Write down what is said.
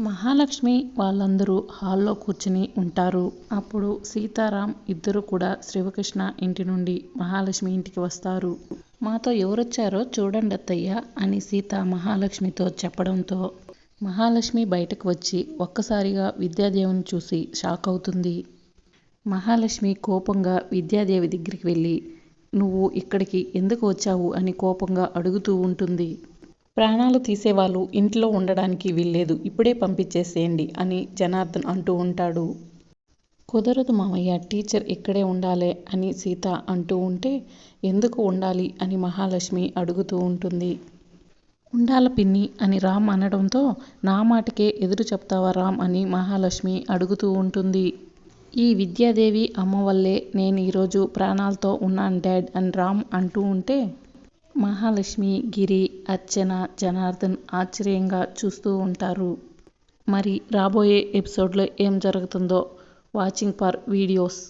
మహాలక్ష్మి వాళ్ళందరూ హాల్లో కూర్చుని ఉంటారు. అప్పుడు సీతారాం ఇద్దరు కూడా శివకృష్ణ ఇంటి నుండి మహాలక్ష్మి ఇంటికి వస్తారు. మాతో ఎవరొచ్చారో చూడండి అత్తయ్య అని సీత మహాలక్ష్మితో చెప్పడంతో మహాలక్ష్మి బయటకు వచ్చి ఒక్కసారిగా విద్యాదేవిని చూసి షాక్ అవుతుంది. మహాలక్ష్మి కోపంగా విద్యాదేవి దగ్గరికి వెళ్ళి నువ్వు ఇక్కడికి ఎందుకు వచ్చావు అని కోపంగా అడుగుతూ ఉంటుంది. ప్రాణాలు తీసేవాళ్ళు ఇంట్లో ఉండడానికి వీల్లేదు, ఇప్పుడే పంపించేసేయండి అని జనార్దన్ అంటూ ఉంటాడు. కుదరదు మామయ్య, టీచర్ ఇక్కడే ఉండాలే అని సీత అంటూ ఉంటే ఎందుకు ఉండాలి అని మహాలక్ష్మి అడుగుతూ ఉంటుంది. ఉండాల పిన్ని అని రామ్ అనడంతో నా మాటకే ఎదురు చెప్తావా రామ్ అని మహాలక్ష్మి అడుగుతూ ఉంటుంది. ఈ విద్యాదేవి అమ్మ వల్లే నేను ఈరోజు ప్రాణాలతో ఉన్నాను డాడ్ అని రామ్ అంటూ ఉంటే మహాలక్ష్మి, గిరి, అర్చన, జనార్దన్ ఆశ్చర్యంగా చూస్తూ ఉంటారు. మరి రాబోయే ఎపిసోడ్లో ఏం జరుగుతుందో వాచింగ్ ఫర్ వీడియోస్.